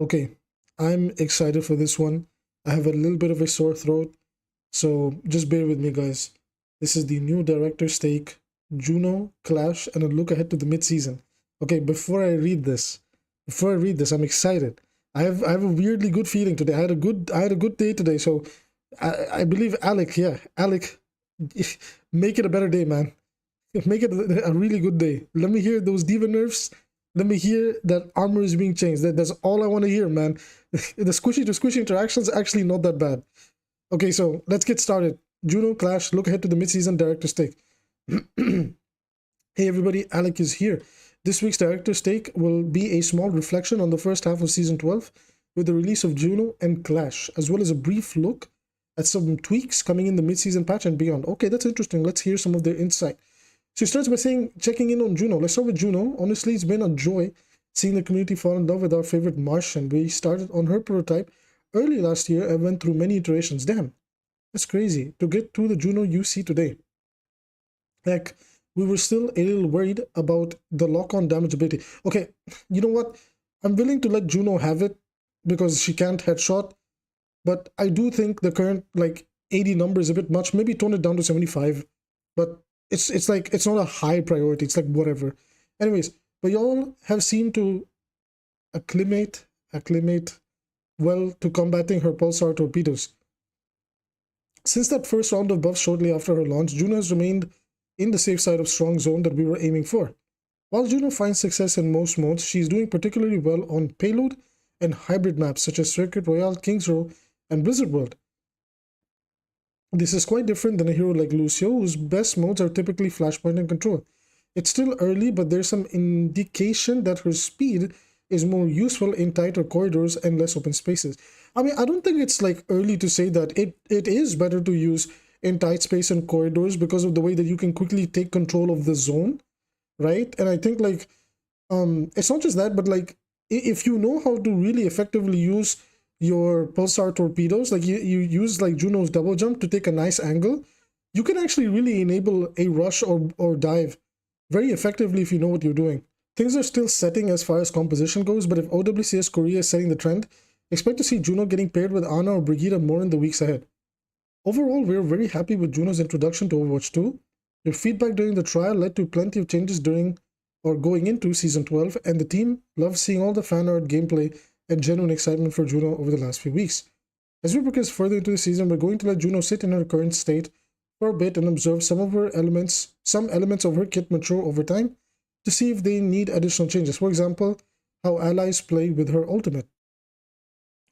Okay, I'm excited for this one. I have a little bit of a sore throat, so just bear with me, guys. This is the new director's take, Juno, Clash, and a look ahead to the mid-season. Okay, I'm excited. I have a weirdly good feeling today. I had a good day today, so I believe Alec, yeah, Alec, make it a better day, man. Make it a really good day. Let me hear those diva nerfs. Let me hear that armor is being changed. That's all I want to hear, man. The squishy to squishy interactions actually not that bad. Okay, so let's get started. Juno, Clash, look ahead to the mid-season director's take. Hey everybody, Alec is here. This week's director's take will be a small reflection on the first half of Season 12 with the release of Juno and Clash, as well as a brief look at some tweaks coming in the mid-season patch and beyond. Okay, that's interesting. Let's hear some of their insight. So he starts by checking in on Juno. Let's start with Juno. Honestly, it's been a joy seeing the community fall in love with our favorite Martian. We started on her prototype early last year and went through many iterations. Damn, that's crazy to get to the Juno you see today. Like, we were still a little worried about the lock-on damage ability. Okay, you know what? I'm willing to let Juno have it because she can't headshot, but I do think the current, 80 number is a bit much. Maybe tone it down to 75, but it's like, it's not a high priority. It's like, whatever. Anyways, but y'all have seemed to acclimate well to combating her pulsar torpedoes. Since that first round of buffs shortly after her launch, Juno has remained in the safe side of strong zone that we were aiming for. While Juno finds success in most modes, she's doing particularly well on payload and hybrid maps such as Circuit Royale, King's Row, and Blizzard World. This is quite different than a hero like Lucio, whose best modes are typically Flashpoint and Control. It's still early, but there's some indication that her speed is more useful in tighter corridors and less open spaces. I mean, I don't think it's like early to say that it is better to use in tight space and corridors because of the way that you can quickly take control of the zone, right? And I think it's not just that, but if you know how to really effectively use your pulsar torpedoes, you use Juno's double jump to take a nice angle, you can actually really enable a rush or dive very effectively if you know what you're doing. Things are still setting as far as composition goes, but if OWCS Korea is setting the trend, expect to see Juno getting paired with Ana or Brigitte more in the weeks ahead. Overall, we're very happy with Juno's introduction to Overwatch 2. Your feedback during the trial led to plenty of changes during or going into Season 12, and the team loves seeing all the fan art, gameplay, and genuine excitement for Juno over the last few weeks. As we progress further into the season, we're going to let Juno sit in her current state for a bit and observe some elements of her kit mature over time to see if they need additional changes. For example, how allies play with her ultimate.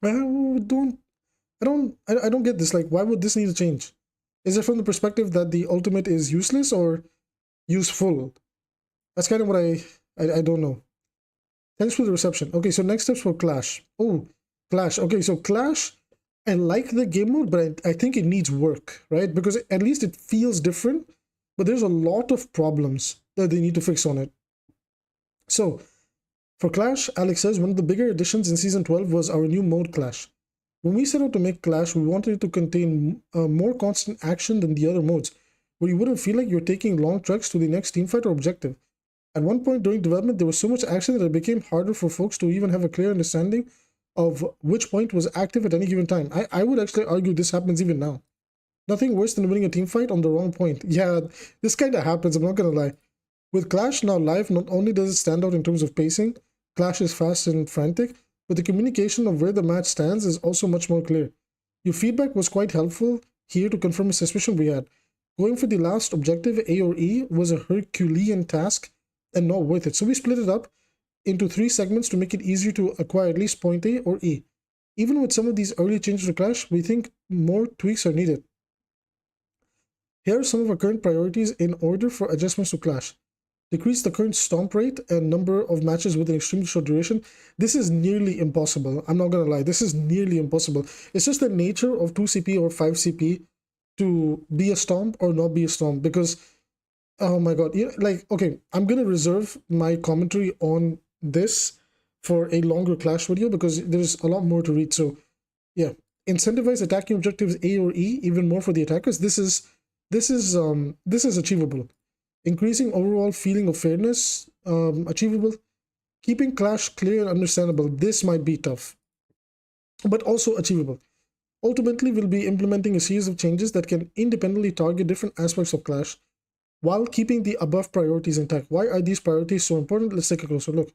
I don't get this. Why would this need to change? Is it from the perspective that the ultimate is useless or useful? That's kind of what I don't know. Thanks for the reception. Okay, so next steps for Clash. Oh, Clash. Okay, so Clash, I like the game mode, but I think it needs work, right? Because at least it feels different, but there's a lot of problems that they need to fix on it. So, for Clash, Alex says, one of the bigger additions in Season 12 was our new mode Clash. When we set out to make Clash, we wanted it to contain more constant action than the other modes, where you wouldn't feel like you're taking long treks to the next teamfight or objective. At one point during development, there was so much action that it became harder for folks to even have a clear understanding of which point was active at any given time. I would actually argue this happens even now. Nothing worse than winning a teamfight on the wrong point. Yeah, this kind of happens, I'm not gonna lie. With Clash now live, not only does it stand out in terms of pacing, Clash is fast and frantic, but the communication of where the match stands is also much more clear. Your feedback was quite helpful here to confirm a suspicion we had. Going for the last objective, A or E, was a Herculean task and not worth it. So we split it up into 3 segments to make it easier to acquire at least point A or E. Even with some of these early changes to Clash, we think more tweaks are needed. Here are some of our current priorities in order for adjustments to Clash. Decrease the current stomp rate and number of matches with an extremely short duration. This is nearly impossible. I'm not gonna lie, this is nearly impossible. It's just the nature of 2 CP or 5 CP to be a stomp or not be a stomp, because oh my god, okay, I'm gonna reserve my commentary on this for a longer Clash video because there's a lot more to read. So yeah, incentivize attacking objectives A or E even more for the attackers. This is achievable. Increasing overall feeling of fairness, achievable. Keeping Clash clear and understandable. This might be tough. but also achievable. Ultimately, we'll be implementing a series of changes that can independently target different aspects of Clash while keeping the above priorities intact. Why are these priorities so important? Let's take a closer look.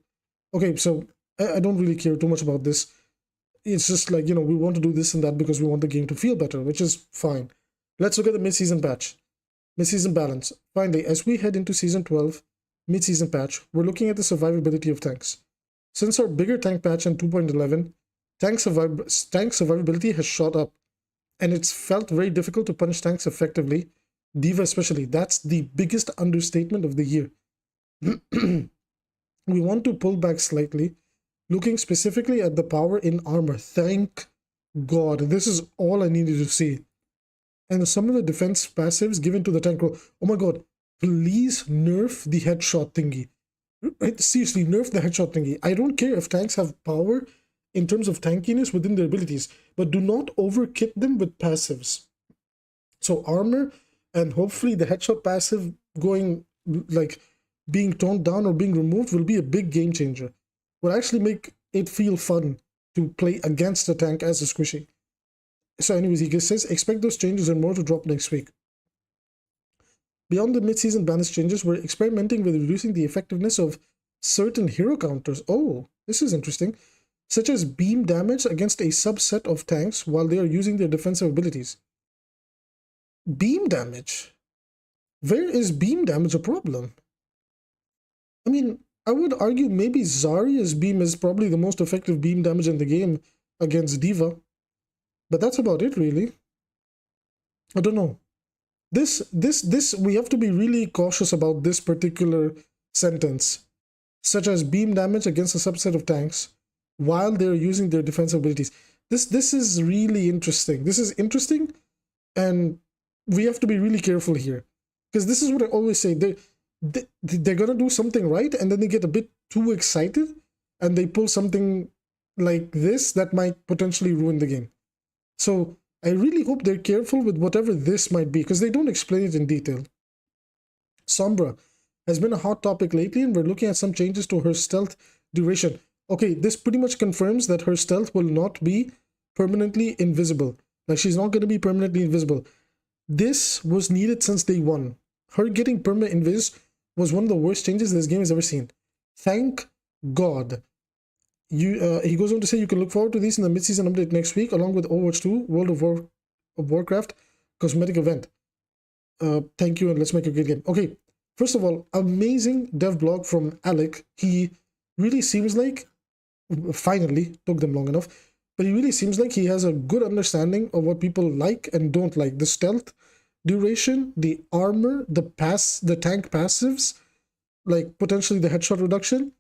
Okay, so I don't really care too much about this. It's just like, we want to do this and that because we want the game to feel better, which is fine. Let's look at the mid-season patch. Mid-season balance. Finally, as we head into Season 12 mid-season patch, we're looking at the survivability of tanks. Since our bigger tank patch in 2.11, tank survivability has shot up, and it's felt very difficult to punish tanks effectively, D.Va especially. That's the biggest understatement of the year. We want to pull back slightly, looking specifically at the power in armor. Thank God. This is all I needed to see. And some of the defense passives given to the tank. Oh my God. Please nerf the headshot thingy. Seriously, nerf the headshot thingy. I don't care if tanks have power in terms of tankiness within their abilities, but do not overkit them with passives. So armor and hopefully the headshot passive going, like, being toned down or being removed will be a big game changer. Will actually make it feel fun to play against the tank as a squishy. So anyways, he says, expect those changes and more to drop next week. Beyond the mid-season balance changes, we're experimenting with reducing the effectiveness of certain hero counters. Oh, this is interesting. Such as beam damage against a subset of tanks while they are using their defensive abilities. Beam damage? Where is beam damage a problem? I mean, I would argue maybe Zarya's beam is probably the most effective beam damage in the game against D.Va. But that's about it, really. I don't know. We have to be really cautious about this particular sentence. Such as beam damage against a subset of tanks while they're using their defensive abilities. This is really interesting. This is interesting, and we have to be really careful here. Because this is what I always say. They're gonna do something right, and then they get a bit too excited, and they pull something like this that might potentially ruin the game. So I really hope they're careful with whatever this might be, because they don't explain it in detail. Sombra has been a hot topic lately, and we're looking at some changes to her stealth duration. Okay, this pretty much confirms that her stealth will not be permanently invisible. Like, she's not going to be permanently invisible. This was needed since day one. Her getting permanent invis was one of the worst changes this game has ever seen. Thank God. He goes on to say you can look forward to these in the mid-season update next week, along with Overwatch 2, World of Warcraft cosmetic event. Thank you, and let's make a good game. Okay, first of all, amazing dev blog from AbbyAZK. He really seems like, finally, took them long enough, but he really seems like he has a good understanding of what people like and don't like. The stealth duration, the armor, the tank passives, like potentially the headshot reduction,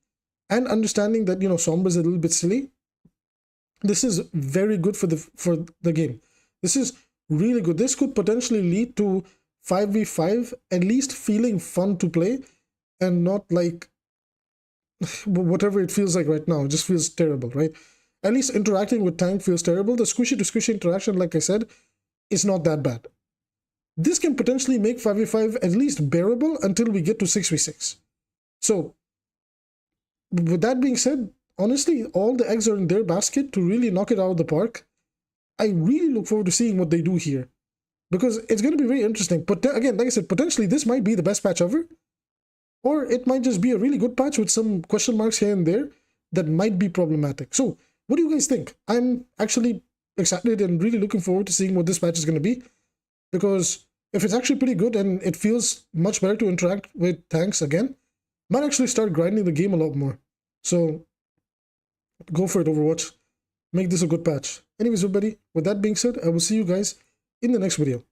and understanding that, Sombra is a little bit silly. This is very good for the game. This is really good. This could potentially lead to 5v5 at least feeling fun to play, and not like whatever it feels like right now. It just feels terrible, right? At least interacting with tank feels terrible. The squishy to squishy interaction, like I said, is not that bad. This can potentially make 5v5 at least bearable until we get to 6v6. So with that being said, honestly, all the eggs are in their basket to really knock it out of the park. I really look forward to seeing what they do here, because it's going to be very interesting. But again, like I said, potentially this might be the best patch ever, or it might just be a really good patch with some question marks here and there that might be problematic. So what do you guys think? I'm actually excited and really looking forward to seeing what this patch is going to be, because if it's actually pretty good and it feels much better to interact with tanks again, might actually start grinding the game a lot more. So go for it, Overwatch. Make this a good patch. Anyways, everybody, with that being said, I will see you guys in the next video.